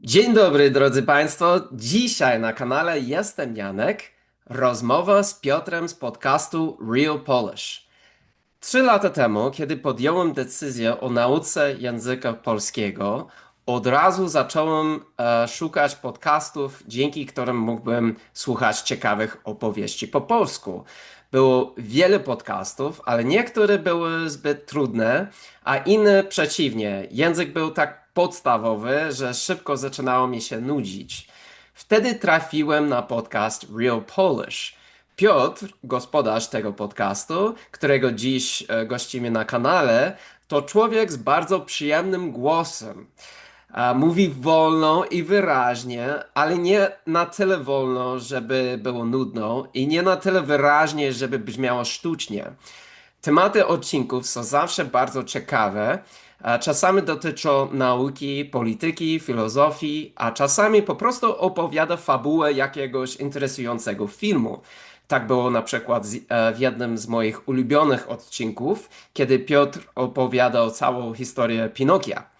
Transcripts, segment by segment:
Dzień dobry, drodzy Państwo. Dzisiaj na kanale Jestem Janek. Rozmowa z Piotrem z podcastu Real Polish. 3 lata temu, kiedy podjąłem decyzję o nauce języka polskiego, od razu zacząłem szukać podcastów, dzięki którym mógłbym słuchać ciekawych opowieści po polsku. Było wiele podcastów, ale niektóre były zbyt trudne, a inne przeciwnie. Język był tak podstawowy, że szybko zaczynało mi się nudzić. Wtedy trafiłem na podcast Real Polish. Piotr, gospodarz tego podcastu, którego dziś gościmy na kanale, to człowiek z bardzo przyjemnym głosem. Mówi wolno i wyraźnie, ale nie na tyle wolno, żeby było nudno i nie na tyle wyraźnie, żeby brzmiało sztucznie. Tematy odcinków są zawsze bardzo ciekawe. Czasami dotyczą nauki, polityki, filozofii, a czasami po prostu opowiada fabułę jakiegoś interesującego filmu. Tak było na przykład w jednym z moich ulubionych odcinków, kiedy Piotr opowiadał całą historię Pinokia.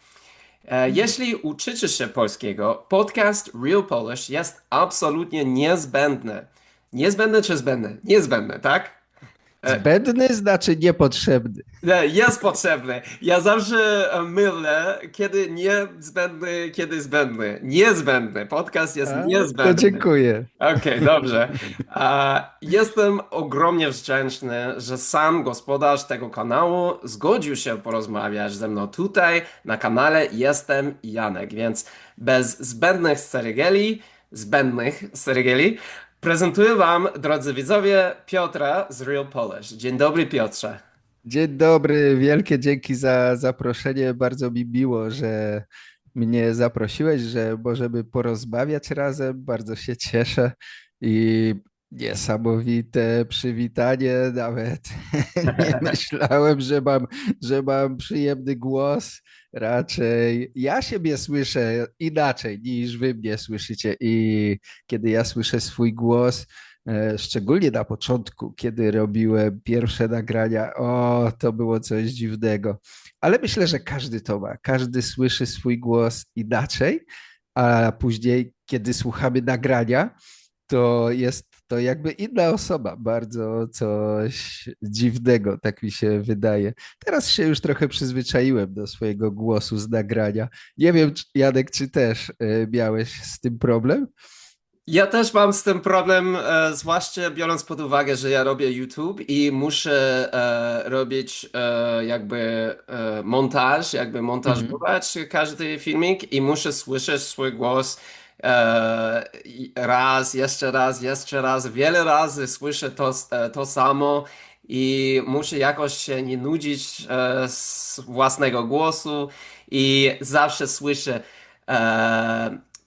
Jeśli uczycie się polskiego, podcast Real Polish jest absolutnie niezbędny. Niezbędny czy zbędny? Niezbędny, tak? E, Zbędny znaczy niepotrzebny. Nie, jest potrzebny. Ja zawsze mylę, kiedy niezbędny, kiedy zbędny. Niezbędny. Podcast jest A, to niezbędny. dziękuję. Okej, dobrze. Jestem ogromnie wdzięczny, że sam gospodarz tego kanału zgodził się porozmawiać ze mną tutaj na kanale Jestem Janek, więc bez zbędnych ceregieli, prezentuję Wam, drodzy widzowie, Piotra z Real Polish. Dzień dobry, Piotrze. Dzień dobry, wielkie dzięki za zaproszenie. Bardzo mi miło, że mnie zaprosiłeś, że możemy porozmawiać razem. Bardzo się cieszę i niesamowite przywitanie. Nawet nie myślałem, że mam przyjemny głos. Raczej ja siebie słyszę inaczej niż wy mnie słyszycie i kiedy ja słyszę swój głos, szczególnie na początku, kiedy robiłem pierwsze nagrania, to było coś dziwnego. Ale myślę, że każdy to ma. Każdy słyszy swój głos inaczej, a później, kiedy słuchamy nagrania, to jest to jakby inna osoba. Bardzo coś dziwnego, tak mi się wydaje. Teraz się już trochę przyzwyczaiłem do swojego głosu z nagrania. Nie wiem, Janek, czy też miałeś z tym problem? Ja też mam z tym problem, zwłaszcza biorąc pod uwagę, że ja robię YouTube i muszę robić jakby Mhm. montażować każdy filmik i muszę słyszeć swój głos raz, jeszcze raz, wiele razy słyszę to samo i muszę jakoś się nie nudzić z własnego głosu i zawsze słyszę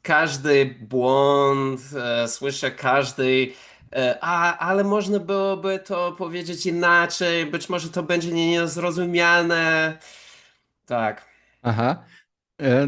każdy błąd, słyszę każdy, ale można byłoby to powiedzieć inaczej, być może to będzie niezrozumiane. Tak. Aha.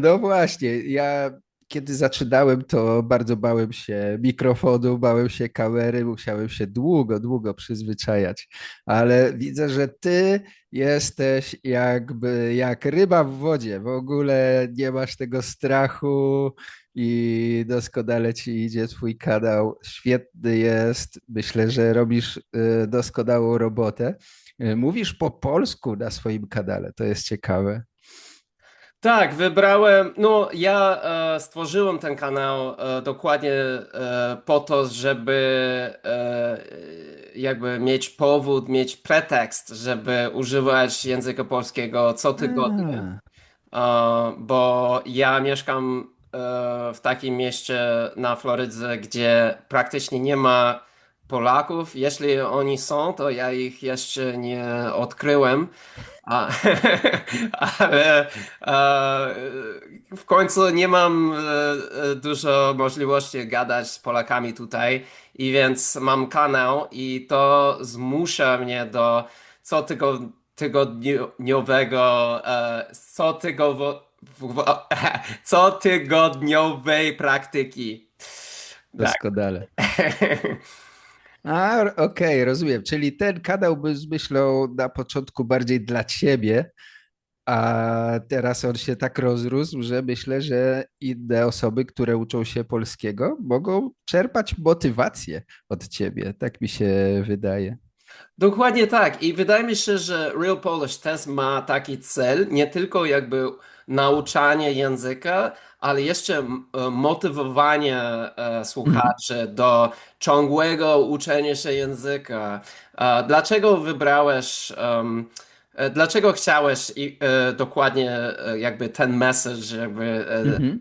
No właśnie, ja kiedy zaczynałem, to bardzo bałem się mikrofonu, bałem się kamery, musiałem się długo, długo przyzwyczajać, ale widzę, że ty jesteś jakby jak ryba w wodzie, w ogóle nie masz tego strachu i doskonale ci idzie twój kanał, świetny jest, myślę, że robisz doskonałą robotę. Mówisz po polsku na swoim kanale, to jest ciekawe. Tak, wybrałem. No, ja stworzyłem ten kanał dokładnie po to, żeby jakby mieć powód, mieć pretekst, żeby używać języka polskiego co tygodnie. A. Bo ja mieszkam w takim mieście na Florydzie, gdzie praktycznie nie ma Polaków. Jeśli oni są, to ja ich jeszcze nie odkryłem. A, ale w końcu nie mam dużo możliwości gadać z Polakami tutaj i więc mam kanał i to zmusza mnie do co tygodniowego, cotygodniowej praktyki. Tak. Doskonale. Okej, rozumiem. Czyli ten kanał był z myślą na początku bardziej dla ciebie, A teraz on się tak rozrósł, że myślę, że inne osoby, które uczą się polskiego, mogą czerpać motywację od ciebie. Tak mi się wydaje. Dokładnie tak. I wydaje mi się, że Real Polish też ma taki cel, nie tylko jakby nauczanie języka, ale jeszcze motywowanie Mhm. słuchaczy do ciągłego uczenia się języka. Dlaczego wybrałeś, dlaczego chciałeś dokładnie jakby ten message jakby Mhm.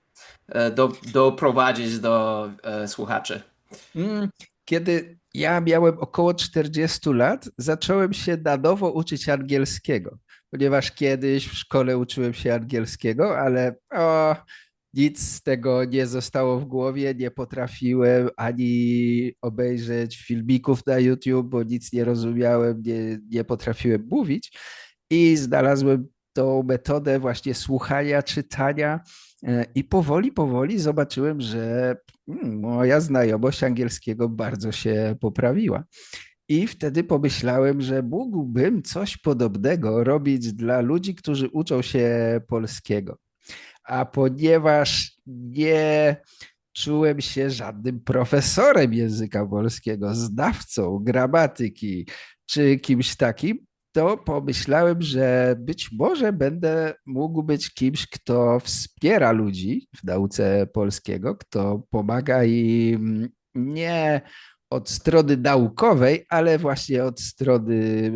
doprowadzić do słuchaczy? Mm, Kiedy ja miałem około 40 lat, zacząłem się na nowo uczyć angielskiego, ponieważ kiedyś w szkole uczyłem się angielskiego, ale nic z tego nie zostało w głowie, nie potrafiłem ani obejrzeć filmików na YouTube, bo nic nie rozumiałem, nie potrafiłem mówić i znalazłem tą metodę właśnie słuchania, czytania i powoli, powoli zobaczyłem, że moja znajomość angielskiego bardzo się poprawiła. I wtedy pomyślałem, że mógłbym coś podobnego robić dla ludzi, którzy uczą się polskiego. A ponieważ nie czułem się żadnym profesorem języka polskiego, znawcą gramatyki czy kimś takim, to pomyślałem, że być może będę mógł być kimś, kto wspiera ludzi w nauce polskiego, kto pomaga im nie od strony naukowej, ale właśnie od strony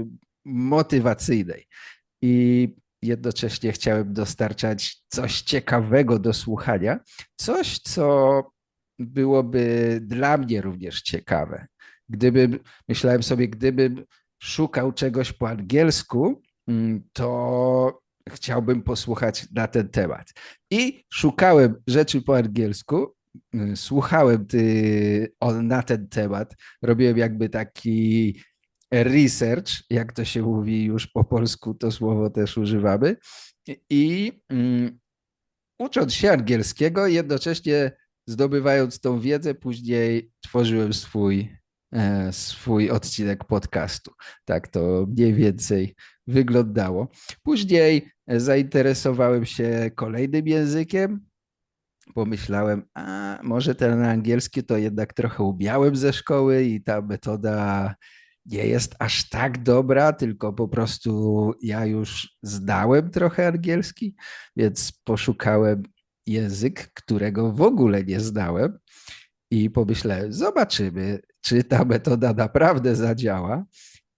motywacyjnej. I jednocześnie chciałem dostarczać coś ciekawego do słuchania, coś, co byłoby dla mnie również ciekawe. Myślałem sobie, gdybym szukał czegoś po angielsku, to chciałbym posłuchać na ten temat. I szukałem rzeczy po angielsku, słuchałem na ten temat, robiłem jakby taki research, jak to się mówi już po polsku, to słowo też używamy. I ucząc się angielskiego, jednocześnie zdobywając tą wiedzę, później tworzyłem swój odcinek podcastu. Tak to mniej więcej wyglądało. Później zainteresowałem się kolejnym językiem. Pomyślałem, a może ten angielski to jednak trochę umiałem ze szkoły i ta metoda nie jest aż tak dobra, tylko po prostu ja już zdałem trochę angielski, więc poszukałem język, którego w ogóle nie znałem i pomyślałem, zobaczymy, czy ta metoda naprawdę zadziała.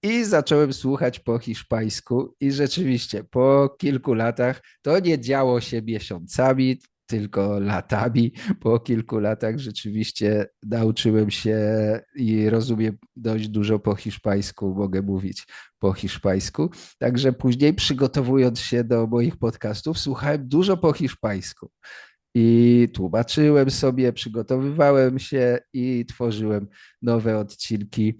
I zacząłem słuchać po hiszpańsku i rzeczywiście po kilku latach to nie działo się miesiącami, tylko latami. Po kilku latach rzeczywiście nauczyłem się i rozumiem dość dużo po hiszpańsku, mogę mówić po hiszpańsku. Także później przygotowując się do moich podcastów, słuchałem dużo po hiszpańsku. I tłumaczyłem sobie, przygotowywałem się i tworzyłem nowe odcinki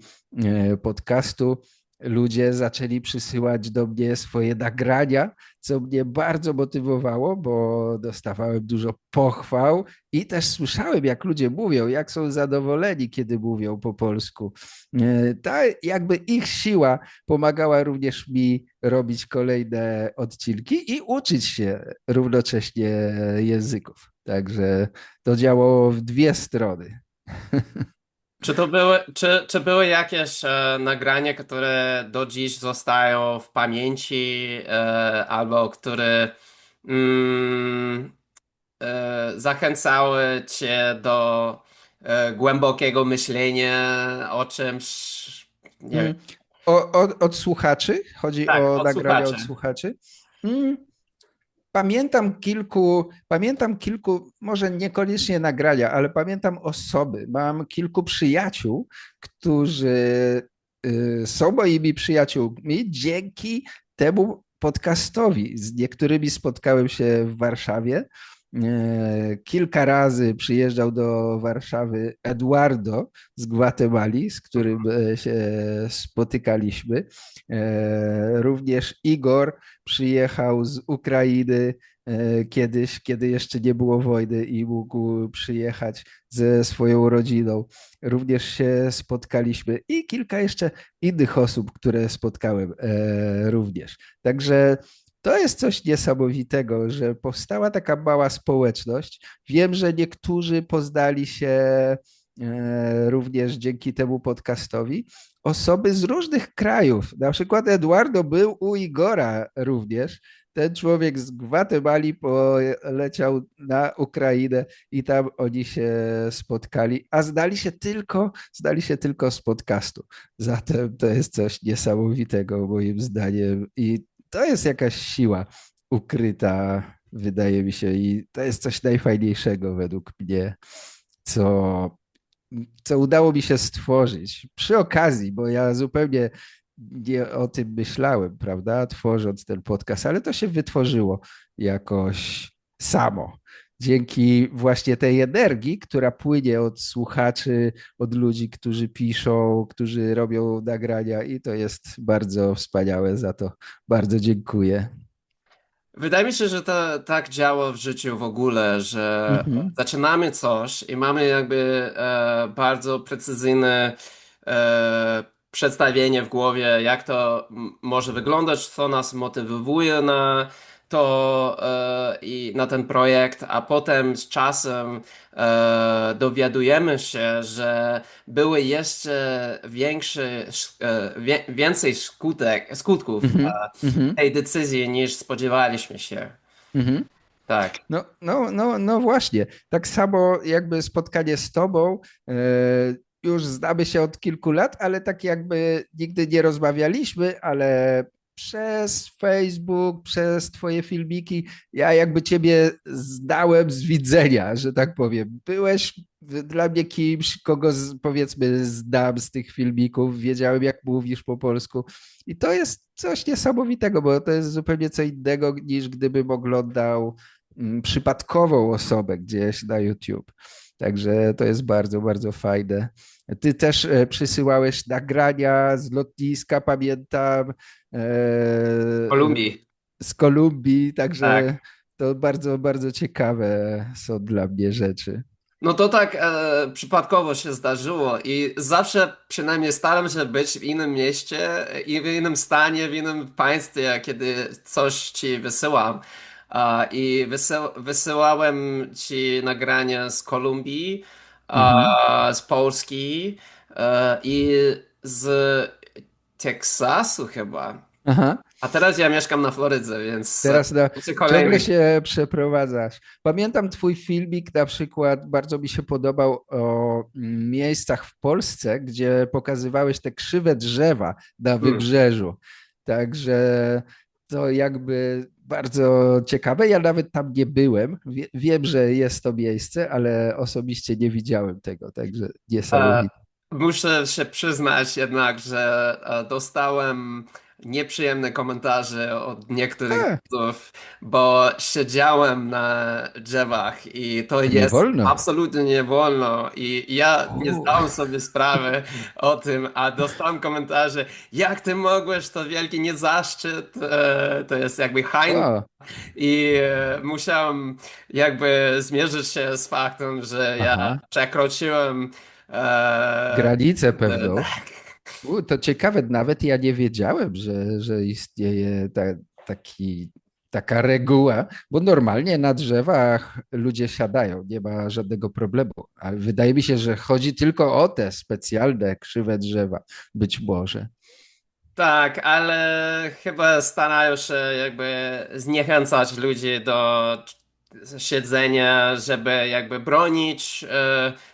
podcastu. Ludzie zaczęli przysyłać do mnie swoje nagrania, co mnie bardzo motywowało, bo dostawałem dużo pochwał i też słyszałem, jak ludzie mówią, jak są zadowoleni, kiedy mówią po polsku. Ta jakby ich siła pomagała również mi robić kolejne odcinki i uczyć się równocześnie języków. Także to działało w dwie strony. Czy były jakieś nagrania, które do dziś zostają w pamięci, albo które mm, zachęcały cię do głębokiego myślenia o czymś? Nie wiem. Mm, od słuchaczy? Chodzi Tak, o od nagrania słuchaczy. od słuchaczy? Mm, pamiętam kilku, może niekoniecznie nagrania, ale pamiętam osoby. Mam kilku przyjaciół, którzy są moimi przyjaciółmi dzięki temu podcastowi. Z niektórymi spotkałem się w Warszawie. Kilka razy przyjeżdżał do Warszawy Eduardo z Gwatemali, z którym się spotykaliśmy. Również Igor przyjechał z Ukrainy kiedyś, kiedy jeszcze nie było wojny i mógł przyjechać ze swoją rodziną. Również się spotkaliśmy i kilka jeszcze innych osób, które spotkałem również. Także to jest coś niesamowitego, że powstała taka mała społeczność. Wiem, że niektórzy poznali się również dzięki temu podcastowi. Osoby z różnych krajów, na przykład Eduardo był u Igora również. Ten człowiek z Gwatemali poleciał na Ukrainę i tam oni się spotkali, a znali się tylko z podcastu. Zatem to jest coś niesamowitego moim zdaniem i to jest jakaś siła ukryta, wydaje mi się, i to jest coś najfajniejszego według mnie, co, co udało mi się stworzyć przy okazji, bo ja zupełnie nie o tym myślałem, prawda, tworząc ten podcast, ale to się wytworzyło jakoś samo. Dzięki właśnie tej energii, która płynie od słuchaczy, od ludzi, którzy piszą, którzy robią nagrania, i to jest bardzo wspaniałe. Za to bardzo dziękuję. Wydaje mi się, że to tak działa w życiu w ogóle, że Mhm, zaczynamy coś i mamy jakby bardzo precyzyjne przedstawienie w głowie, jak to może wyglądać, co nas motywuje na to i na ten projekt, a potem z czasem dowiadujemy się, że były jeszcze więcej skutków mhm, mhm, tej decyzji niż spodziewaliśmy się. mhm. Tak. No właśnie. Tak samo jakby spotkanie z tobą. Już znamy się od kilku lat, ale tak jakby nigdy nie rozmawialiśmy, ale przez Facebook, przez twoje filmiki, ja jakby ciebie znałem z widzenia, że tak powiem. Byłeś dla mnie kimś, kogo powiedzmy znam z tych filmików, wiedziałem jak mówisz po polsku i to jest coś niesamowitego, bo to jest zupełnie co innego niż gdybym oglądał przypadkową osobę gdzieś na YouTube. Także to jest bardzo, bardzo fajne. Ty też przysyłałeś nagrania z lotniska, pamiętam, Kolumbii. z Kolumbii, Tak. także to bardzo, bardzo ciekawe są dla mnie rzeczy. No to tak przypadkowo się zdarzyło i zawsze przynajmniej staram się być w innym mieście i w innym stanie, w innym państwie, kiedy coś ci wysyłam. I wysyłałem ci nagrania z Kolumbii, Mhm. z Polski i z Teksasu chyba. Aha. A teraz ja mieszkam na Florydze, więc Teraz ciągle kolejny. się przeprowadzasz. Pamiętam twój filmik na przykład, bardzo mi się podobał o miejscach w Polsce, gdzie pokazywałeś te krzywe drzewa na Hmm. wybrzeżu. Także to jakby bardzo ciekawe. Ja nawet tam nie byłem. Wiem, że jest to miejsce, ale osobiście nie widziałem tego, także E, niesamowite. Muszę się przyznać jednak, że dostałem nieprzyjemne komentarze od niektórych A, widzów, bo siedziałem na drzewach i to a nie jest wolno. absolutnie nie wolno i ja nie U, zdałem sobie sprawy o tym, a dostałem komentarze, jak ty mogłeś, to wielki niezaszczyt, to jest jakby hańba o, i musiałem jakby zmierzyć się z faktem, że ja aha. przekroczyłem Granicę pewną. tak. To ciekawe, nawet ja nie wiedziałem, że istnieje taka reguła, bo normalnie na drzewach ludzie siadają, nie ma żadnego problemu. Ale wydaje mi się, że chodzi tylko o te specjalne krzywe drzewa, być może. Tak, ale chyba starają się jakby zniechęcać ludzi do siedzenia, żeby jakby bronić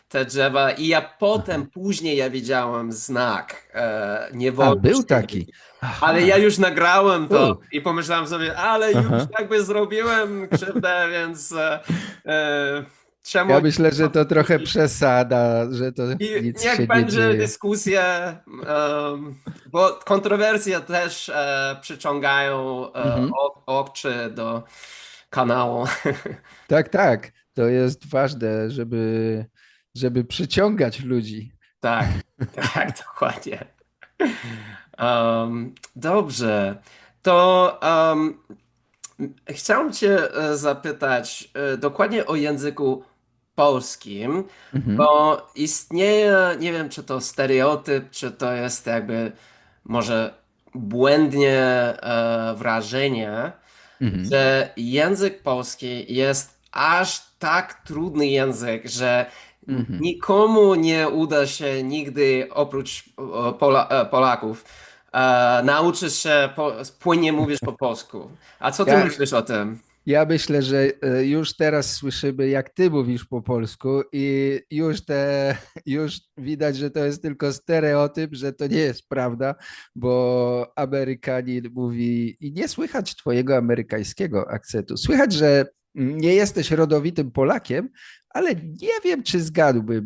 te drzewa i ja Aha. potem, później ja widziałem znak, nie A, wolno był siedzieć. taki. Ale ja Aha. już nagrałem to U, i pomyślałem sobie, ale już aha. jakby zrobiłem krzywdę, więc czemu Ja nie myślę, że to trochę powtórzyć? przesada, że to I nic się niech nie będzie dzieje. dyskusja, bo kontrowersje też przyciągają Mhm. oczy do kanału. Tak, tak. To jest ważne, żeby przyciągać ludzi. Tak, tak, dokładnie. Dobrze. To chciałem Cię zapytać dokładnie o języku polskim, Mhm. bo istnieje, nie wiem, czy to stereotyp, czy to jest jakby może błędnie wrażenie, Mhm. że język polski jest aż tak trudny język, że Mhm. nikomu nie uda się nigdy oprócz Polaków nauczyć się płynnie mówić po polsku. A co ty Ja, myślisz o tym? Ja myślę, że już teraz słyszymy, jak ty mówisz po polsku i już widać, że to jest tylko stereotyp, że to nie jest prawda, bo Amerykanin mówi i nie słychać twojego amerykańskiego akcentu. Słychać, że nie jesteś rodowitym Polakiem, ale nie wiem, czy zgadłbym,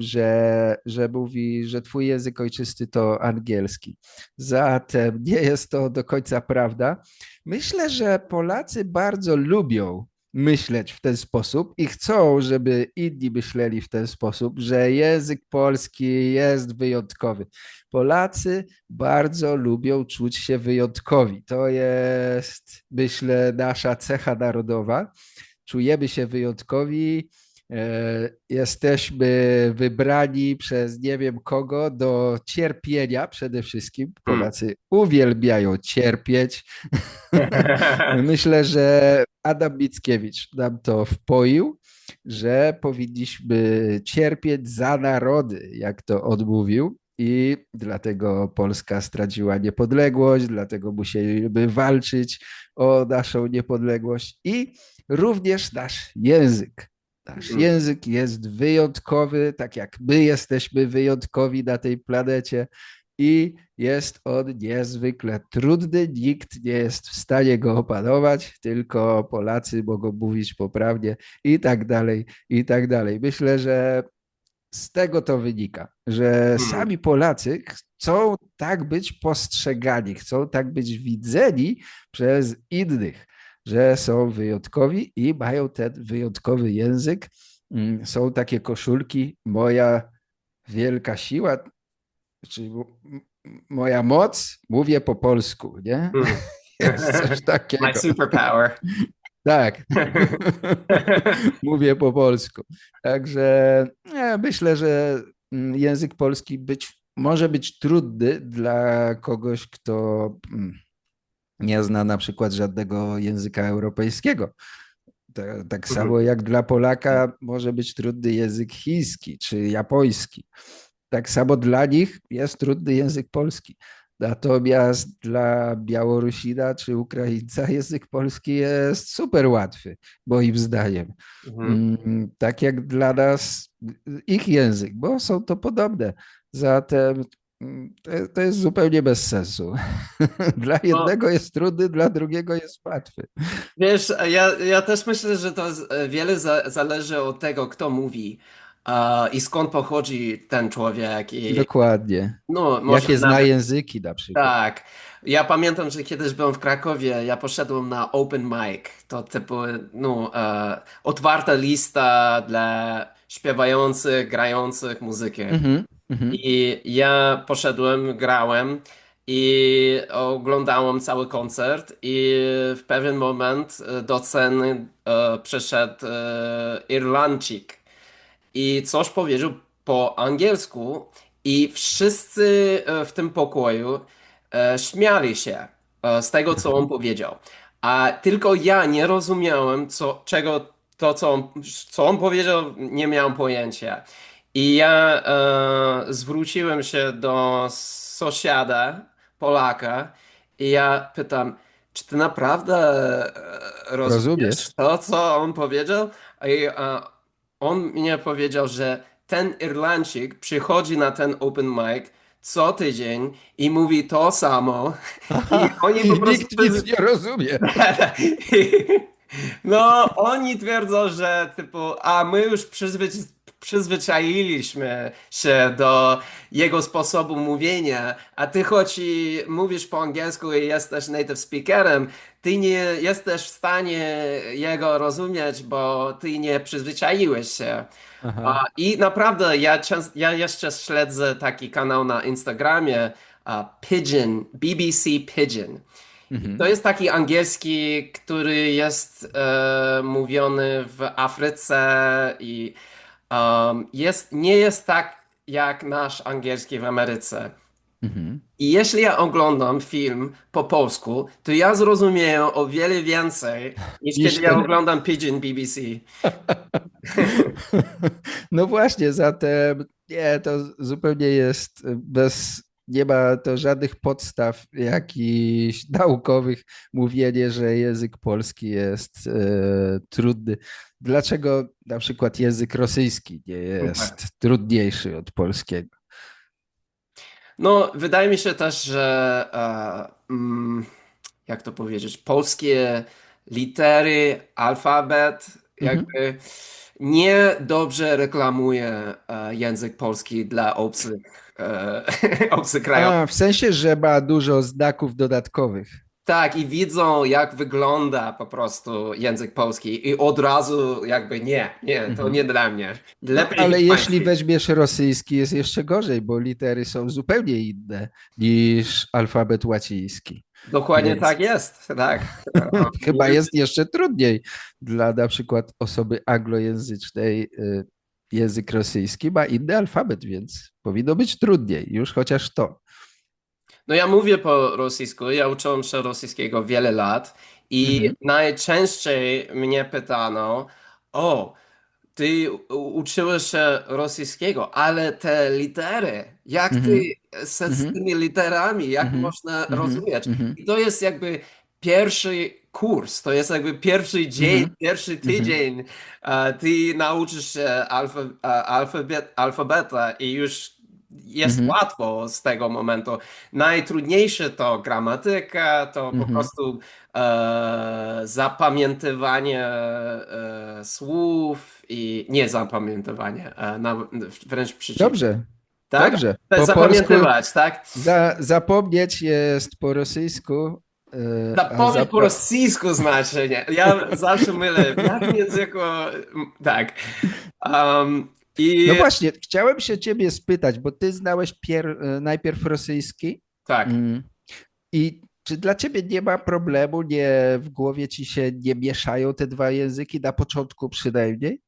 że mówi, że twój język ojczysty to angielski. Zatem nie jest to do końca prawda. Myślę, że Polacy bardzo lubią myśleć w ten sposób i chcą, żeby inni myśleli w ten sposób, że język polski jest wyjątkowy. Polacy bardzo lubią czuć się wyjątkowi. To jest, myślę, nasza cecha narodowa. Czujemy się wyjątkowi. Jesteśmy wybrani przez nie wiem kogo do cierpienia przede wszystkim. Hmm. Polacy uwielbiają cierpieć. Myślę, że Adam Mickiewicz nam to wpoił, że powinniśmy cierpieć za narody, jak to odmówił. I dlatego Polska straciła niepodległość, dlatego musieliby walczyć o naszą niepodległość i również nasz język. Nasz Hmm. język jest wyjątkowy, tak jak my jesteśmy wyjątkowi na tej planecie i jest on niezwykle trudny. Nikt nie jest w stanie go opanować, tylko Polacy mogą mówić poprawnie i tak dalej, i tak dalej. Myślę, że z tego to wynika, że Hmm. sami Polacy chcą tak być postrzegani, chcą tak być widzeni przez innych, że są wyjątkowi i mają ten wyjątkowy język. Są takie koszulki, moja wielka siła, czyli moja moc, mówię po polsku, nie? Hmm. Jest coś My takiego. superpower. Tak, mówię po polsku. Także myślę, że język polski może być trudny dla kogoś, kto nie zna na przykład żadnego języka europejskiego. Tak Mhm. samo jak dla Polaka może być trudny język chiński czy japoński. Tak samo dla nich jest trudny język polski. Natomiast dla Białorusina czy Ukraińca język polski jest super łatwy, moim zdaniem. Mhm. Tak jak dla nas ich język, bo są to podobne. Zatem to jest zupełnie bez sensu. Dla No, jednego jest trudny, dla drugiego jest łatwy. wiesz, ja też myślę, że to wiele zależy od tego, kto mówi i skąd pochodzi ten człowiek. I Dokładnie. no, może Jakie zna nawet języki na przykład. tak. Ja pamiętam, że kiedyś byłem w Krakowie, ja poszedłem na open mic. To typu, no, otwarta lista dla śpiewających, grających muzykę. Mhm, mhm. I ja poszedłem, grałem i oglądałem cały koncert i w pewien moment do sceny przyszedł Irlandczyk i coś powiedział po angielsku i wszyscy w tym pokoju śmiali się z tego, co on powiedział. A tylko ja nie rozumiałem, czego to, co on powiedział, nie miałem pojęcia. I ja zwróciłem się do sąsiada, Polaka, i ja pytam, czy ty naprawdę rozumiesz Rozumiesz? to, co on powiedział? I on mnie powiedział, że ten Irlandczyk przychodzi na ten open mic co tydzień i mówi to samo. I Aha, oni po i prostu nikt nic nie rozumie. no, oni twierdzą, że typu, a my już przyzwyczailiśmy się do jego sposobu mówienia, a ty choć i mówisz po angielsku i jesteś native speakerem, ty nie jesteś w stanie jego rozumieć, bo ty nie przyzwyczaiłeś się. Aha. I naprawdę ja jeszcze śledzę taki kanał na Instagramie, Pigeon, BBC Pigeon. I to Mhm. jest taki angielski, który jest mówiony w Afryce i nie jest tak jak nasz angielski w Ameryce. Mhm. I jeśli ja oglądam film po polsku, to ja zrozumiem o wiele więcej niż kiedy Niż ja ten. oglądam Pigeon BBC. No właśnie, zatem nie, to zupełnie jest nie ma to żadnych podstaw jakichś naukowych mówienie, że język polski jest trudny. Dlaczego na przykład język rosyjski nie Tak. jest trudniejszy od polskiego? No, wydaje mi się też, że jak to powiedzieć, polskie litery, alfabet, Mhm. jakby nie dobrze reklamuje język polski dla obcych, obcych krajów. A, w sensie, że ma dużo znaków dodatkowych. Tak, i widzą, jak wygląda po prostu język polski i od razu jakby nie, to Mhm. nie dla mnie. No, Lepiej ale jeśli hiszpański. weźmiesz rosyjski, jest jeszcze gorzej, bo litery są zupełnie inne niż alfabet łaciński. Dokładnie Więc tak jest, tak. chyba jest jeszcze trudniej dla na przykład osoby anglojęzycznej. Język rosyjski ma inny alfabet, więc powinno być trudniej, już chociaż to. No ja mówię po rosyjsku, ja uczyłem się rosyjskiego wiele lat i Mhm, najczęściej mnie pytano, o, ty uczyłeś się rosyjskiego, ale te litery, jak ty mhm, z mhm, tymi literami, jak mhm, można mhm, rozumieć? mhm, I to jest jakby pierwszy kurs, to jest jakby pierwszy dzień, mhm, pierwszy mhm, tydzień, ty nauczysz się alfabeta i już jest mhm, łatwo z tego momentu. Najtrudniejsze to gramatyka, to po mhm. prostu zapamiętywanie słów i nie zapamiętywanie, wręcz przeciwnie. Dobrze, Tak? dobrze. To Po polsku zapamiętywać, tak? zapomnieć jest po rosyjsku, a Zapomnieć po rosyjsku znaczy, nie. Ja zawsze mylę, w jakim języku, tak. No I właśnie, chciałem się ciebie spytać, bo ty znałeś najpierw rosyjski. tak. Mm. I czy dla ciebie nie ma problemu, w głowie ci się nie mieszają te dwa języki, na początku przynajmniej?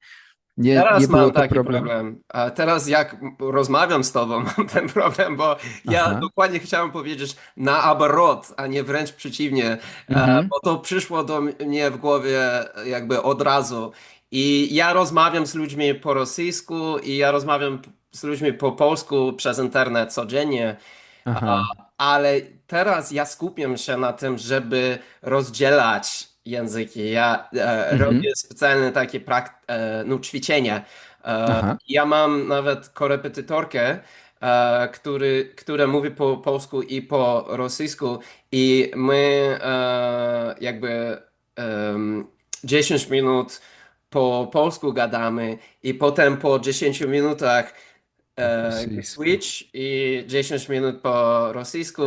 Nie Teraz było mam to taki problemu? problem. A teraz jak rozmawiam z tobą, mam ten problem, bo ja Aha. dokładnie chciałem powiedzieć na оборот, a nie wręcz przeciwnie, Mhm. bo to przyszło do mnie w głowie jakby od razu. I ja rozmawiam z ludźmi po rosyjsku i ja rozmawiam z ludźmi po polsku przez internet codziennie. Aha. Ale teraz ja skupiam się na tym, żeby rozdzielać języki. Ja robię Mhm. specjalne takie no, ćwiczenia. Aha. Ja mam nawet korepetytorkę, która mówi po polsku i po rosyjsku i my jakby em, 10 minut po polsku gadamy i potem po 10 minutach jakby Rosyjsku. switch i 10 minut po rosyjsku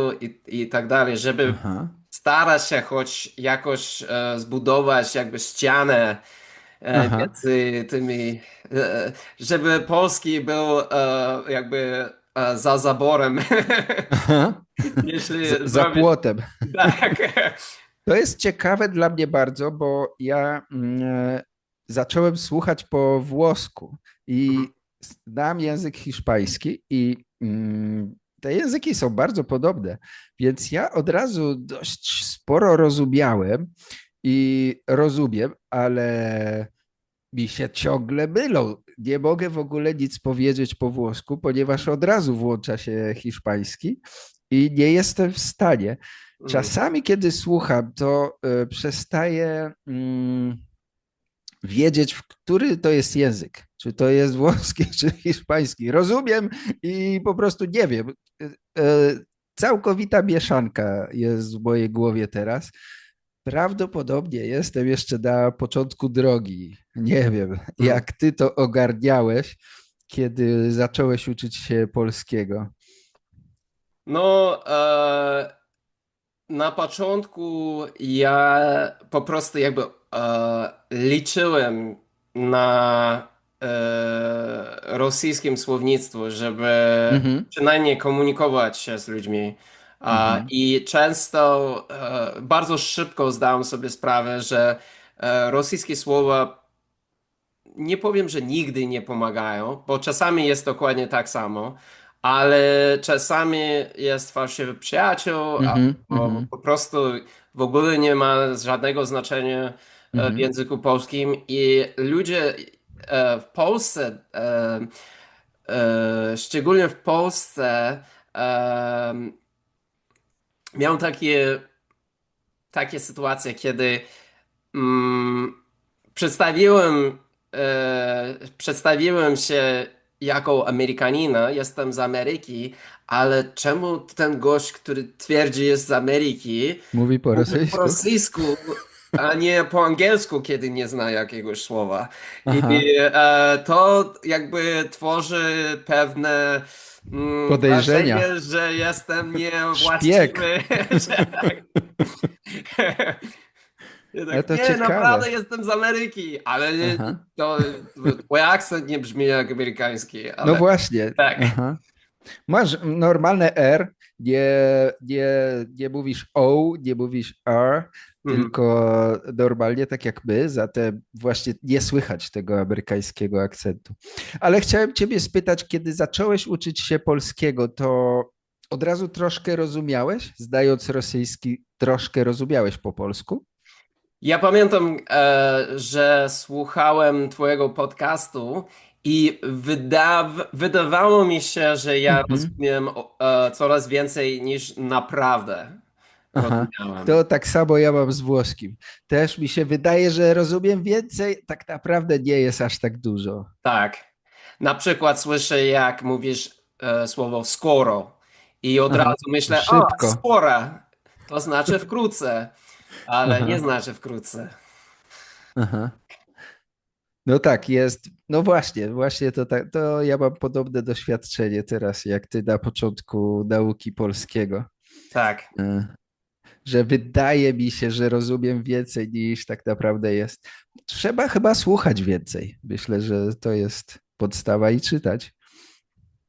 i tak dalej, żeby Aha. starać się choć jakoś zbudować jakby ścianę Aha. między tymi, żeby polski był jakby za zaborem, Aha. jeśli Za zrobić płotem. tak. To jest ciekawe dla mnie bardzo, bo ja zacząłem słuchać po włosku i znam język hiszpański i te języki są bardzo podobne, więc ja od razu dość sporo rozumiałem i rozumiem, ale mi się ciągle mylą. Nie mogę w ogóle nic powiedzieć po włosku, ponieważ od razu włącza się hiszpański i nie jestem w stanie. Mm. Czasami, kiedy słucham, to przestaję wiedzieć, w który to jest język. Czy to jest włoski, czy hiszpański. Rozumiem i po prostu nie wiem. Całkowita mieszanka jest w mojej głowie teraz. Prawdopodobnie jestem jeszcze na początku drogi. Nie wiem, Mm. jak ty to ogarniałeś, kiedy zacząłeś uczyć się polskiego. No, na początku ja po prostu jakby liczyłem na rosyjskim słownictwu, żeby Mhm, przynajmniej komunikować się z ludźmi. mhm, I często bardzo szybko zdałem sobie sprawę, że rosyjskie słowa nie powiem, że nigdy nie pomagają, bo czasami jest dokładnie tak samo, ale czasami jest fałszywy przyjaciół, Mhm, albo mhm, po prostu w ogóle nie ma żadnego znaczenia w mhm. języku polskim i ludzie w Polsce, szczególnie w Polsce, e, miał takie sytuacje, kiedy mm, przedstawiłem się jako Amerykanina, jestem z Ameryki, ale czemu ten gość, który twierdzi jest z Ameryki, Mówi po mówi po rosyjsku? rosyjsku, a nie po angielsku, kiedy nie zna jakiegoś słowa. I Aha, to jakby tworzy pewne podejrzenia. wrażenie, że jestem Szpieg. niewłaściwy, że tak. Ja Ale tak, to nie, naprawdę ciekawe. jestem z Ameryki, ale Aha. to, twój akcent nie brzmi jak amerykański, No ale właśnie. tak. Aha. Masz normalne R, nie, nie mówisz O, nie mówisz R, Mhm. tylko normalnie tak jak my, zatem właśnie nie słychać tego amerykańskiego akcentu. Ale chciałem Ciebie spytać, kiedy zacząłeś uczyć się polskiego, to od razu troszkę rozumiałeś? Zdając rosyjski, troszkę rozumiałeś po polsku? Ja pamiętam, że słuchałem twojego podcastu i wydawało mi się, że ja Mhm. rozumiem coraz więcej niż naprawdę Aha, rozumiałem. to tak samo ja mam z włoskim. Też mi się wydaje, że rozumiem więcej, tak naprawdę nie jest aż tak dużo. Tak. Na przykład słyszę, jak mówisz słowo skoro i od Aha, razu myślę, o, szybko. spora, to znaczy wkrótce. Ale nie Aha, znaczy wkrótce. aha. No tak, jest. No właśnie to tak, to ja mam podobne doświadczenie teraz, jak ty na początku nauki polskiego. Tak, E, Że wydaje mi się, że rozumiem więcej niż tak naprawdę jest. Trzeba chyba słuchać więcej. Myślę, że to jest podstawa i czytać.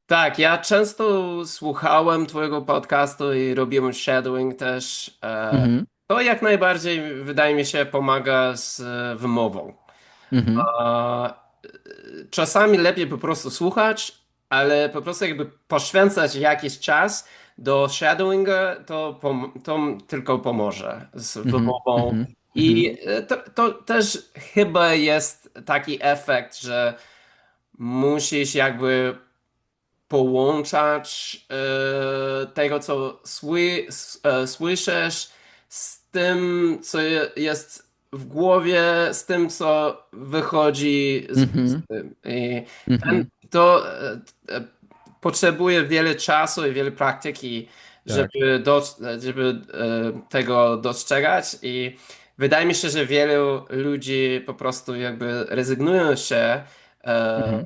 tak. Ja często słuchałem Twojego podcastu i robiłem shadowing też. Mhm, To jak najbardziej, wydaje mi się, pomaga z wymową. mhm, A, czasami lepiej po prostu słuchać, ale po prostu jakby poświęcać jakiś czas do shadowinga, to tylko pomoże z mhm, wymową. mhm, mhm, I to też chyba jest taki efekt, że musisz jakby połączać tego, co słyszysz, z tym, co jest w głowie, z tym, co wychodzi z mhm, usty. I mhm. to potrzebuje wiele czasu i wiele praktyki, Tak. żeby tego dostrzegać. I wydaje mi się, że wielu ludzi po prostu jakby rezygnują się e, Mhm.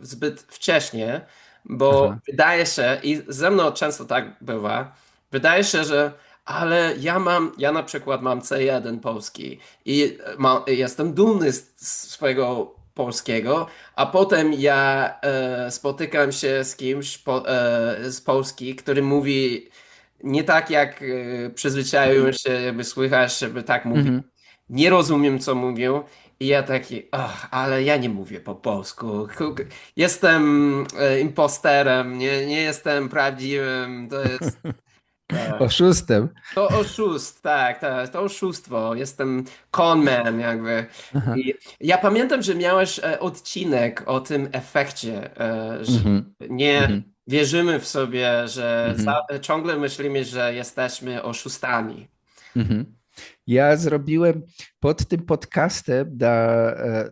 zbyt wcześnie, bo Aha. wydaje się, i ze mną często tak bywa, wydaje się, że ale ja na przykład mam C1 polski i jestem dumny z swojego polskiego, a potem ja spotykam się z kimś z Polski, który mówi nie tak jak przyzwyczaiłem Mhm. się, jakby słychać, żeby tak mówił. Mhm. Nie rozumiem, co mówił. I ja taki, ach, ale ja nie mówię po polsku. Jestem imposterem, nie jestem prawdziwym. To jest. Tak. Oszustem. To oszust, tak, tak, to oszustwo. Jestem conman jakby. Aha. I ja pamiętam, że miałeś odcinek o tym efekcie, że Mhm. nie Mhm. wierzymy w sobie, że Mhm. ciągle myślimy, że jesteśmy oszustami. Mhm. Ja zrobiłem pod tym podcastem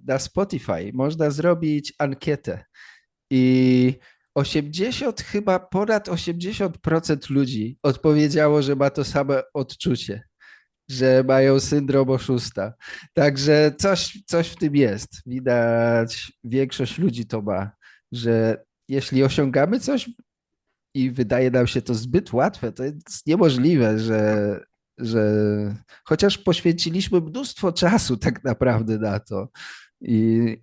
na Spotify, można zrobić ankietę i 80, chyba ponad 80% ludzi odpowiedziało, że ma to same odczucie, że mają syndrom oszusta. Także coś w tym jest. Widać, większość ludzi to ma, że jeśli osiągamy coś i wydaje nam się to zbyt łatwe, to jest niemożliwe, że chociaż poświęciliśmy mnóstwo czasu tak naprawdę na to,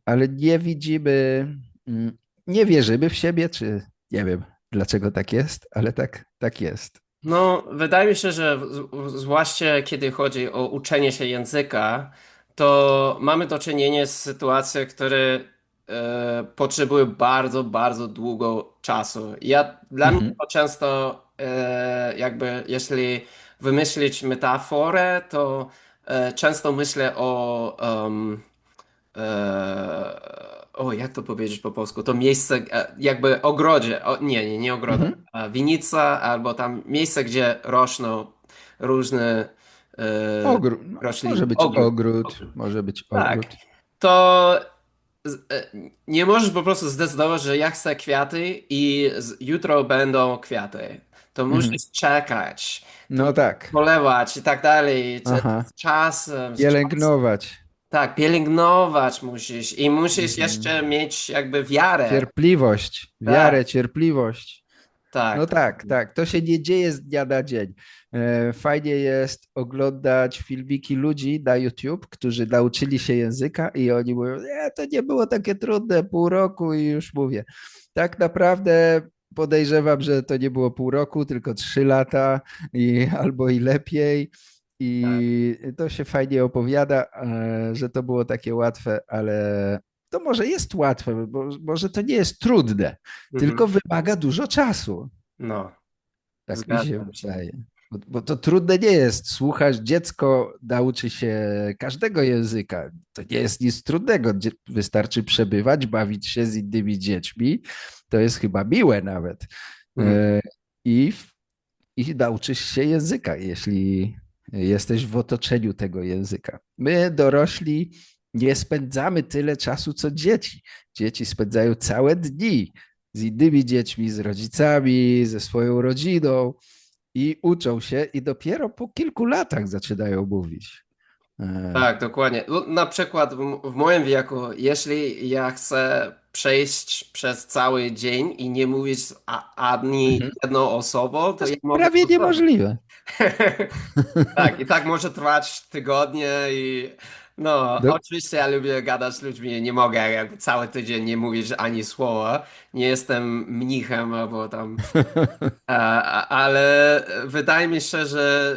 ale nie widzimy, nie wierzymy w siebie, czy nie wiem dlaczego tak jest, ale tak jest. No, wydaje mi się, że zwłaszcza kiedy chodzi o uczenie się języka, to mamy do czynienia z sytuacją, które potrzebuje bardzo, bardzo długo czasu. Dla mnie Mhm. to często jakby jeśli wymyślić metaforę, to często myślę jak to powiedzieć po polsku? To miejsce, jakby ogrodzie, nie ogroda, Mhm. winnica albo tam miejsce, gdzie rosną różne Ogród. rośliny. Może być Ogród. ogród, Ogród. może być Tak. ogród. To nie możesz po prostu zdecydować, że ja chcę kwiaty i jutro będą kwiaty. To Mhm. musisz czekać, to No musisz tak. polewać i tak dalej. Aha. Z czasem. Pielęgnować. Tak, pielęgnować musisz i musisz Mhm. jeszcze mieć jakby wiarę. Cierpliwość, Tak, wiarę, cierpliwość. tak, No tak, dokładnie. tak. To się nie dzieje z dnia na dzień. Fajnie jest oglądać filmiki ludzi na YouTube, którzy nauczyli się języka i oni mówią, nie, to nie było takie trudne, pół roku i już mówię. Tak naprawdę podejrzewam, że to nie było pół roku, tylko 3 lata albo i lepiej. Tak. I to się fajnie opowiada, że to było takie łatwe, ale to może jest łatwe, bo może to nie jest trudne, tylko Mhm. wymaga dużo czasu. No, Tak mi się zgadzam się. wydaje. Bo to trudne nie jest. Słuchasz, dziecko nauczy się każdego języka. To nie jest nic trudnego. Wystarczy przebywać, bawić się z innymi dziećmi. To jest chyba miłe nawet. Mhm. E, I, i nauczysz się języka, jeśli jesteś w otoczeniu tego języka. My, dorośli, nie spędzamy tyle czasu co dzieci. Dzieci spędzają całe dni z innymi dziećmi, z rodzicami, ze swoją rodziną i uczą się i dopiero po kilku latach zaczynają mówić. E, Tak, dokładnie. No, na przykład w moim wieku, jeśli ja chcę przejść przez cały dzień i nie mówić z ani mhm. jedną osobą, To to ja jest mogę prawie to zrobić. niemożliwe. Tak, i tak może trwać tygodnie i no, Do... oczywiście ja lubię gadać z ludźmi, nie mogę jakby cały tydzień nie mówić ani słowa, nie jestem mnichem albo tam, ale wydaje mi się, że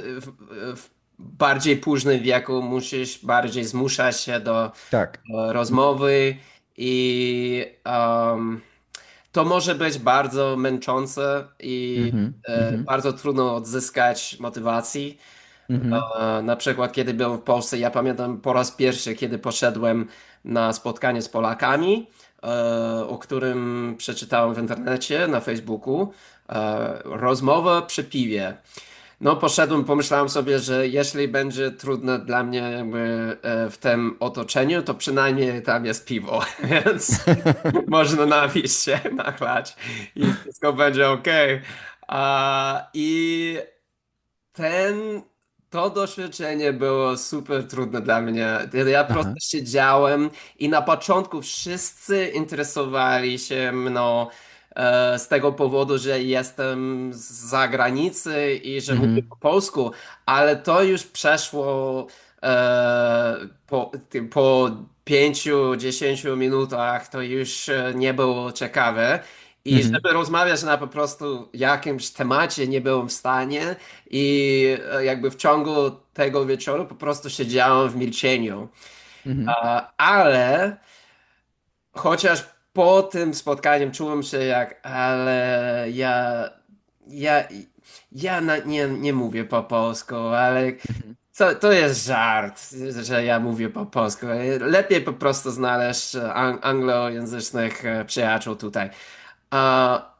w bardziej późnym wieku musisz bardziej zmuszać się do Tak. rozmowy i to może być bardzo męczące i Mhm, mhm, bardzo trudno odzyskać motywacji. mhm, Na przykład, kiedy byłem w Polsce, ja pamiętam po raz pierwszy, kiedy poszedłem na spotkanie z Polakami, o którym przeczytałem w internecie, na Facebooku, rozmowa przy piwie. No, poszedłem, pomyślałem sobie, że jeśli będzie trudne dla mnie jakby w tym otoczeniu, to przynajmniej tam jest piwo, więc można napić się, nachlać i wszystko będzie ok. I ten, to doświadczenie było super trudne dla mnie. Ja po prostu Aha. siedziałem i na początku wszyscy interesowali się mną z tego powodu, że jestem z zagranicy i że mówię Mhm, po polsku, ale to już przeszło po 5-10 minutach, to już nie było ciekawe. I mhm, żeby rozmawiać na po prostu jakimś temacie, nie byłem w stanie. I jakby w ciągu tego wieczoru po prostu siedziałem w milczeniu. mhm, Ale chociaż po tym spotkaniu czułem się ale ja, nie mówię po polsku, ale mhm, to jest żart, że ja mówię po polsku. Lepiej po prostu znaleźć anglojęzycznych przyjaciół tutaj.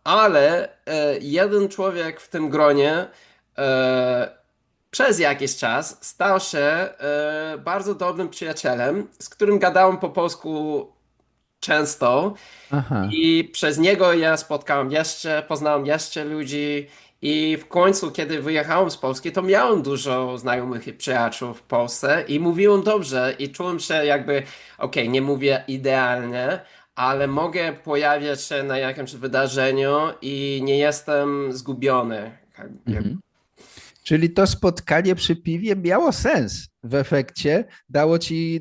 Ale jeden człowiek w tym gronie przez jakiś czas stał się bardzo dobrym przyjacielem, z którym gadałem po polsku często aha. i przez niego ja poznałem jeszcze ludzi i w końcu, kiedy wyjechałem z Polski, to miałem dużo znajomych i przyjaciół w Polsce i mówiłem dobrze i czułem się jakby, okej, nie mówię idealnie, ale mogę pojawiać się na jakimś wydarzeniu i nie jestem zgubiony. Mhm. Czyli to spotkanie przy piwie miało sens w efekcie, dało ci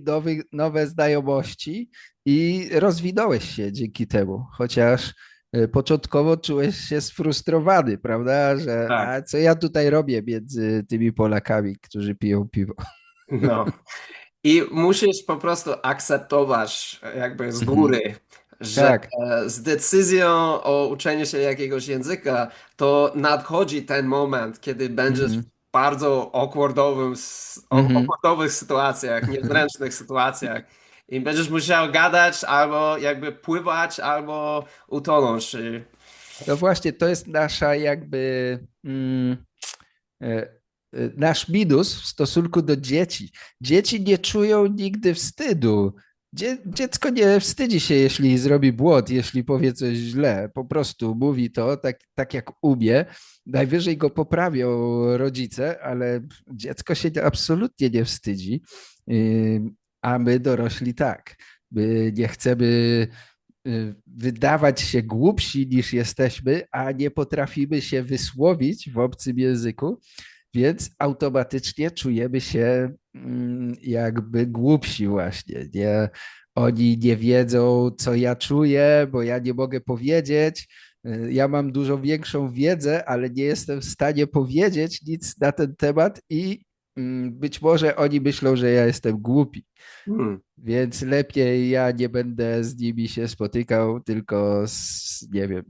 nowe znajomości i rozwinąłeś się dzięki temu, chociaż początkowo czułeś się sfrustrowany, prawda, że Tak, a co ja tutaj robię między tymi Polakami, którzy piją piwo. no. I musisz po prostu akceptować jakby z Mhm. góry, że Tak. z decyzją o uczeniu się jakiegoś języka, to nadchodzi ten moment, kiedy będziesz w Mhm. bardzo Mhm. awkwardowych sytuacjach, niezręcznych sytuacjach i będziesz musiał gadać albo jakby pływać, albo utonąć. No właśnie, to jest nasza jakby e, nasz minus w stosunku do dzieci. Dzieci nie czują nigdy wstydu. Dziecko nie wstydzi się, jeśli zrobi błąd, jeśli powie coś źle. Po prostu mówi to tak jak umie. Najwyżej go poprawią rodzice, ale dziecko się absolutnie nie wstydzi. A my dorośli tak. My nie chcemy wydawać się głupsi niż jesteśmy, a nie potrafimy się wysłowić w obcym języku, więc automatycznie czujemy się jakby głupsi właśnie. Nie, oni nie wiedzą, co ja czuję, bo ja nie mogę powiedzieć. Ja mam dużo większą wiedzę, ale nie jestem w stanie powiedzieć nic na ten temat i być może oni myślą, że ja jestem głupi. Hmm. Więc lepiej ja nie będę z nimi się spotykał, tylko nie wiem,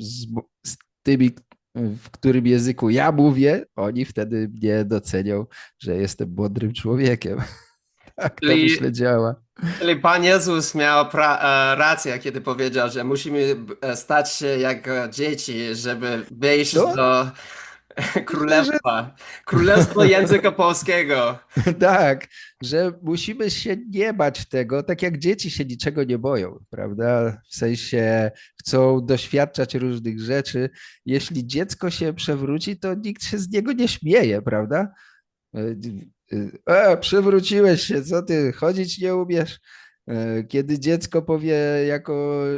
z tymi, w którym języku ja mówię, oni wtedy mnie docenią, że jestem mądrym człowiekiem. Tak to Czyli, myślę działa. czyli Pan Jezus miał rację, kiedy powiedział, że musimy stać się jak dzieci, żeby wejść No, do myślę, że królestwa języka polskiego. tak, że musimy się nie bać tego, tak jak dzieci się niczego nie boją, prawda? W sensie chcą doświadczać różnych rzeczy. Jeśli dziecko się przewróci, to nikt się z niego nie śmieje, prawda? Przewróciłeś się, co ty, chodzić nie umiesz? Kiedy dziecko powie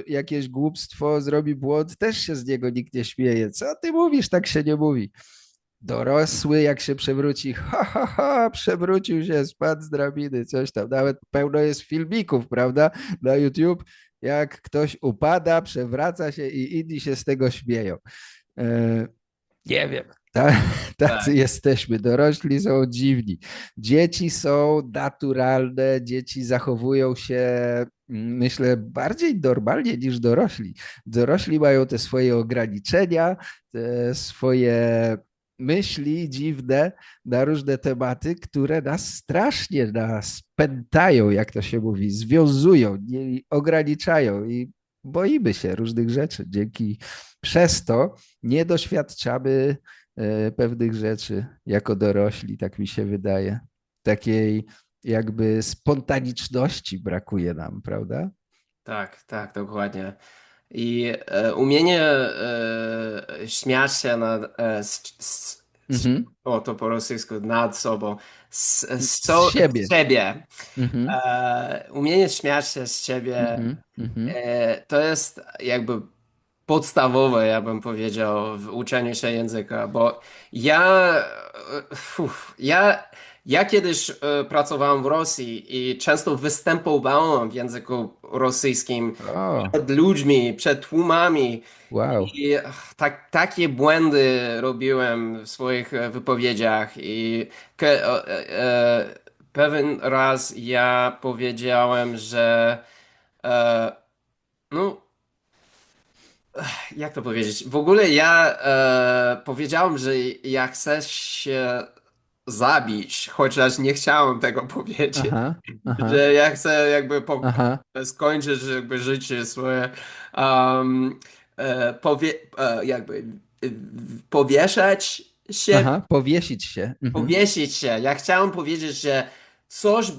jakieś głupstwo, zrobi błąd, też się z niego nikt nie śmieje. Co ty mówisz, tak się nie mówi. Dorosły, jak się przewróci, ha, ha, ha, przewrócił się, spadł z drabiny, coś tam. Nawet pełno jest filmików, prawda, na YouTube, jak ktoś upada, przewraca się i inni się z tego śmieją. E, nie wiem. Tacy Tak, jesteśmy. Dorośli są dziwni. Dzieci są naturalne, dzieci zachowują się, myślę, bardziej normalnie niż dorośli. Dorośli mają te swoje ograniczenia, te swoje myśli dziwne na różne tematy, które nas pętają, jak to się mówi, związują, ograniczają i boimy się różnych rzeczy. Przez to nie doświadczamy pewnych rzeczy jako dorośli, tak mi się wydaje. Takiej jakby spontaniczności brakuje nam, prawda? tak, tak, dokładnie. I umienie śmiać się Mhm. o to po rosyjsku, nad sobą, Z z siebie. siebie. Mhm. Umienie śmiać się z siebie Mhm. Mhm. to jest jakby podstawowe, ja bym powiedział, w uczeniu się języka, bo ja, ja kiedyś pracowałem w Rosji i często występowałem w języku rosyjskim O, przed ludźmi, przed tłumami wow. i takie błędy robiłem w swoich wypowiedziach i pewien raz ja powiedziałem, że no jak to powiedzieć? W ogóle ja powiedziałem, że ja chcę się zabić, chociaż nie chciałem tego powiedzieć. Aha, aha, Że ja chcę jakby aha, skończyć jakby życie swoje, um, jakby powieszać się, aha. Powiesić się. Mhm. powiesić się. Ja chciałem powiedzieć, że coś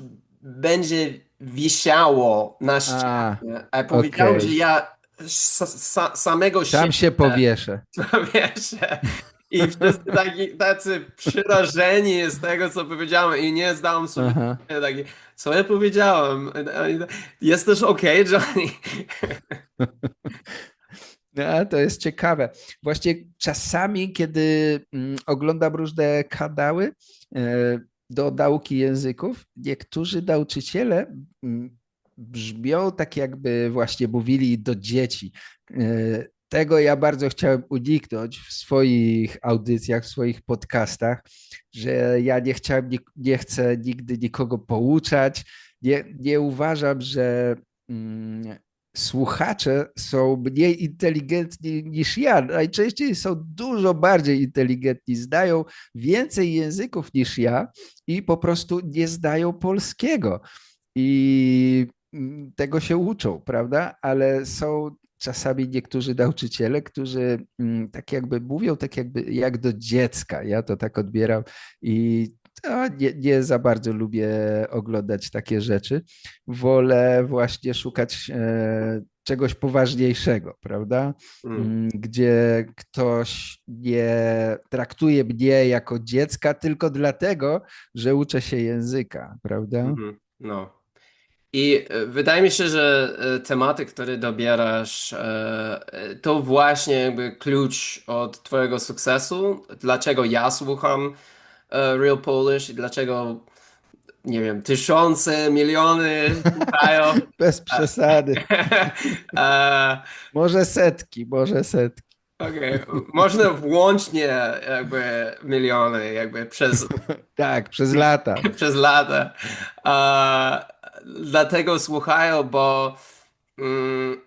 będzie wisiało na A, ścianie, a powiedziałem, że okej. ja samego Sam siebie się powieszę. powieszę. I wszyscy tacy przerażeni z tego, co powiedziałem i nie zdałem sobie Aha. sprawy, taki, co ja powiedziałem? Jest też okej, Johnny? No, to jest ciekawe. Właśnie czasami, kiedy oglądam różne kanały do nauki języków, niektórzy nauczyciele brzmią tak, jakby właśnie mówili do dzieci. Tego ja bardzo chciałem uniknąć w swoich audycjach, w swoich podcastach, że ja nie chciałem, nie chcę nigdy nikogo pouczać. Nie uważam, że słuchacze są mniej inteligentni niż ja. Najczęściej są dużo bardziej inteligentni, znają więcej języków niż ja i po prostu nie znają polskiego. I tego się uczą, prawda? Ale są czasami niektórzy nauczyciele, którzy tak jakby mówią, tak jakby jak do dziecka. Ja to tak odbieram i nie za bardzo lubię oglądać takie rzeczy. Wolę właśnie szukać czegoś poważniejszego, prawda? Mm, Gdzie ktoś nie traktuje mnie jako dziecka tylko dlatego, że uczę się języka, prawda? mhm, no. I wydaje mi się, że tematy, które dobierasz, to właśnie jakby klucz od twojego sukcesu. Dlaczego ja słucham Real Polish i dlaczego, nie wiem, tysiące, miliony słuchają. Bez przesady. E, Może setki, może setki. Okej, można włącznie jakby miliony, jakby przez, Tak, przez lata. przez lata. Dlatego słuchają, bo mm,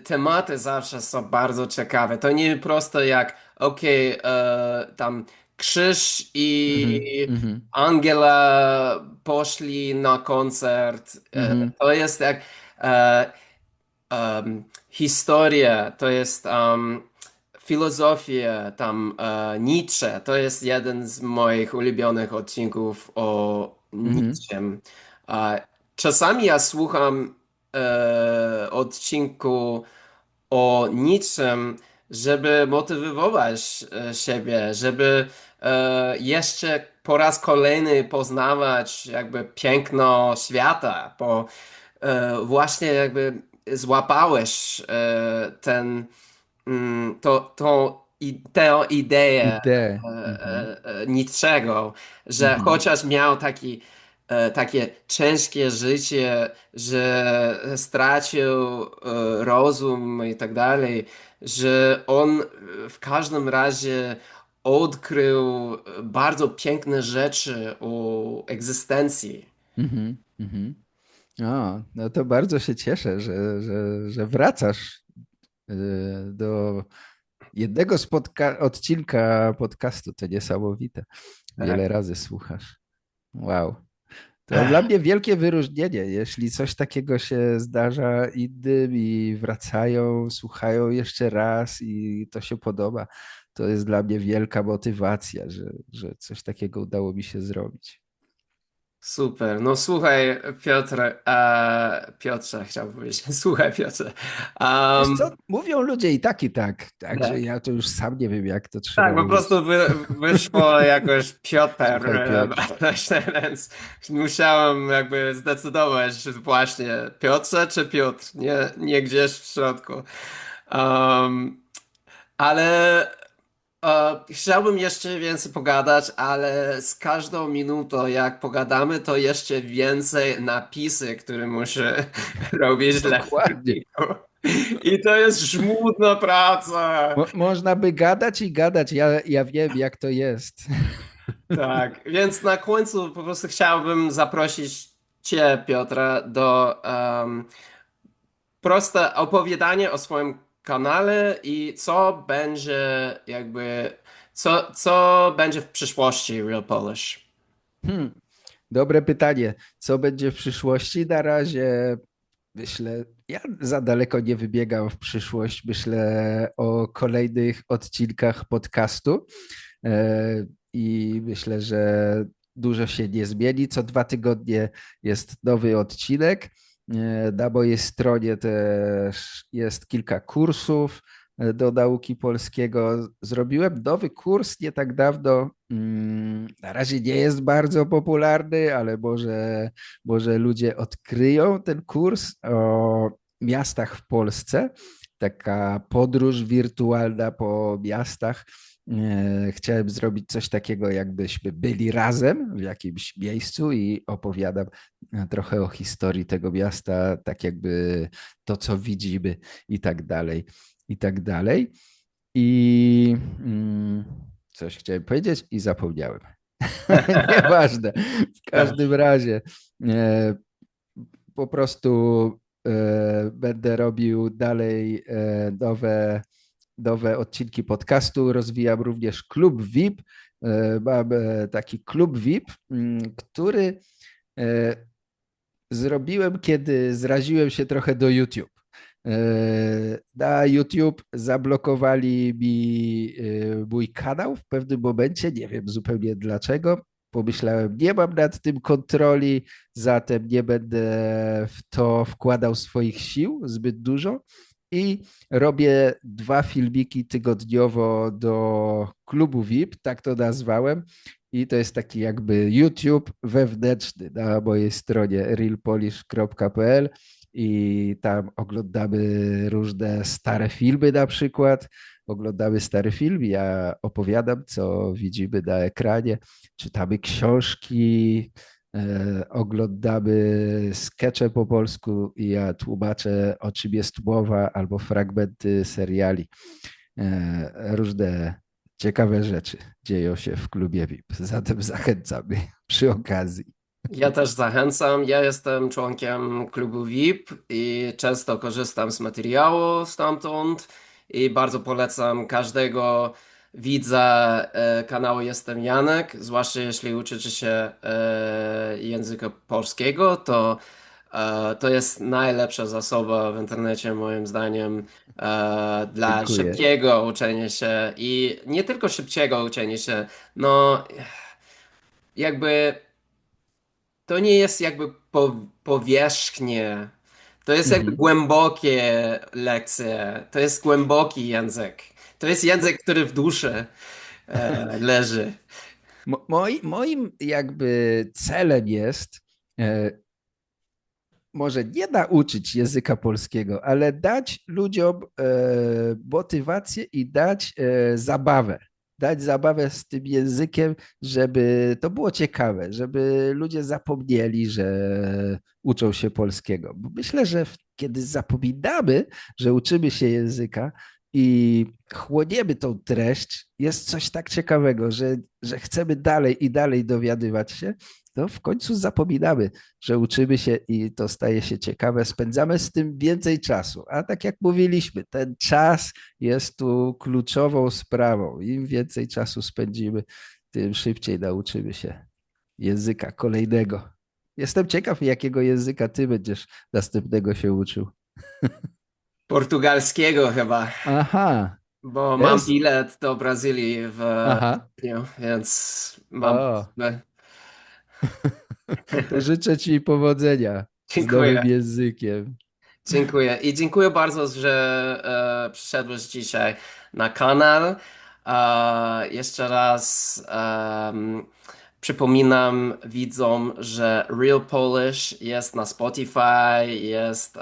tematy zawsze są bardzo ciekawe. To nie prosto jak, tam Krzyż Mhm, i mhm, Angela poszli na koncert. mhm, To jest jak e, historia, to jest filozofia, tam Nietzsche, to jest jeden z moich ulubionych odcinków o mhm, Nietzschem. E, Czasami ja słucham odcinku o niczym, żeby motywować siebie, żeby jeszcze po raz kolejny poznawać jakby piękno świata, bo właśnie jakby złapałeś tę ideę idee. Mhm, Nietzschego, że mhm, chociaż miał takie ciężkie życie, że stracił rozum i tak dalej, że on w każdym razie odkrył bardzo piękne rzeczy o egzystencji. mhm, mhm. O, no to bardzo się cieszę, że wracasz do jednego odcinka podcastu. To niesamowite. Wiele Tak. razy słuchasz. Wow. To dla mnie wielkie wyróżnienie, jeśli coś takiego się zdarza innym i wracają, słuchają jeszcze raz i to się podoba. To jest dla mnie wielka motywacja, że coś takiego udało mi się zrobić. Super. No słuchaj, Piotr, Piotrze chciałbym powiedzieć. Słuchaj, Piotrze. Wiesz Um, co, mówią ludzie i tak, także tak, ja to już sam nie wiem, jak to trzeba tak, po mówić. prostu wyszło jakoś Piotr, Słuchaj, Piotr. więc musiałem jakby zdecydować właśnie Piotrze czy Piotr, nie gdzieś w środku. Um, ale chciałbym jeszcze więcej pogadać, ale z każdą minutą, jak pogadamy, to jeszcze więcej napisy, które muszę robić dla Dokładnie. filmiku. I to jest żmudna praca. Można by gadać i gadać, ja wiem, jak to jest. Tak, więc na końcu po prostu chciałbym zaprosić Cię, Piotra, do proste opowiadanie o swoim kanale i co będzie jakby, co będzie w przyszłości Real Polish. Hmm. Dobre pytanie. Co będzie w przyszłości? Na razie myślę, ja za daleko nie wybiegam w przyszłość. Myślę o kolejnych odcinkach podcastu i myślę, że dużo się nie zmieni. Co 2 tygodnie jest nowy odcinek. Na mojej stronie też jest kilka kursów do nauki polskiego. Zrobiłem nowy kurs nie tak dawno. Na razie nie jest bardzo popularny, ale może ludzie odkryją ten kurs o miastach w Polsce. Taka podróż wirtualna po miastach. Chciałem zrobić coś takiego, jakbyśmy byli razem w jakimś miejscu i opowiadam trochę o historii tego miasta, tak jakby to, co widzimy i tak dalej, i tak dalej. I coś chciałem powiedzieć i zapomniałem. Nieważne. W każdym razie e, po prostu będę robił dalej nowe odcinki podcastu. Rozwijam również klub VIP. Mam taki klub VIP, który e, zrobiłem, kiedy zraziłem się trochę do YouTube. Na YouTube zablokowali mi mój kanał w pewnym momencie, nie wiem zupełnie dlaczego. Pomyślałem, nie mam nad tym kontroli, zatem nie będę w to wkładał swoich sił zbyt dużo i robię 2 filmiki tygodniowo do klubu VIP, tak to nazwałem. I to jest taki jakby YouTube wewnętrzny na mojej stronie realpolish.pl i tam oglądamy różne stare filmy na przykład. Oglądamy stary film, ja opowiadam, co widzimy na ekranie, czytamy książki, oglądamy skecze po polsku i ja tłumaczę, o czym jest mowa, albo fragmenty seriali. Różne ciekawe rzeczy dzieją się w klubie VIP. Zatem zachęcamy przy okazji. Ja też zachęcam. Ja jestem członkiem klubu VIP i często korzystam z materiału stamtąd i bardzo polecam każdego widza kanału Jestem Janek, zwłaszcza jeśli uczycie się języka polskiego, to jest najlepsza zasoba w internecie moim zdaniem dla Dziękuję. szybkiego uczenia się i nie tylko szybkiego uczenia się, no jakby to nie jest jakby powierzchnie. To jest jakby Mhm. głębokie lekcje. To jest głęboki język. To jest Mo- język, który w duszy leży. Moim jakby celem jest e, może nie nauczyć języka polskiego, ale dać ludziom motywację i dać zabawę. Dać zabawę z tym językiem, żeby to było ciekawe, żeby ludzie zapomnieli, że uczą się polskiego. Bo myślę, że kiedy zapominamy, że uczymy się języka i chłoniemy tą treść, jest coś tak ciekawego, że chcemy dalej i dalej dowiadywać się, to w końcu zapominamy, że uczymy się i to staje się ciekawe. Spędzamy z tym więcej czasu. A tak jak mówiliśmy, ten czas jest tu kluczową sprawą. Im więcej czasu spędzimy, tym szybciej nauczymy się języka kolejnego. Jestem ciekaw, jakiego języka ty będziesz następnego się uczył. Portugalskiego chyba, Aha, bo mam jest. bilet do Brazylii w Aha. kwietniu, więc mam O, potrzebę. to życzę ci powodzenia z nowym Dziękuję. językiem. Dziękuję. I dziękuję bardzo, że przyszedłeś dzisiaj na kanał. Jeszcze raz przypominam widzom, że Real Polish jest na Spotify, jest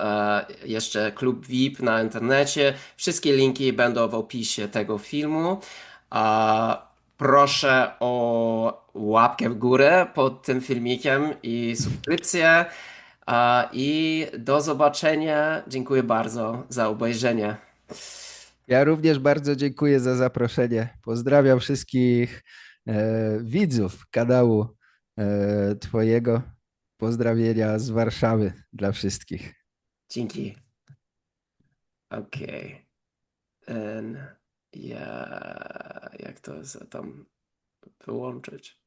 jeszcze klub VIP na internecie. Wszystkie linki będą w opisie tego filmu. Proszę o łapkę w górę pod tym filmikiem i subskrypcję. I do zobaczenia. Dziękuję bardzo za obejrzenie. Ja również bardzo dziękuję za zaproszenie. Pozdrawiam wszystkich widzów kanału Twojego. Pozdrowienia z Warszawy dla wszystkich. Dzięki. Okej. Ja, jak to jest tam wyłączyć?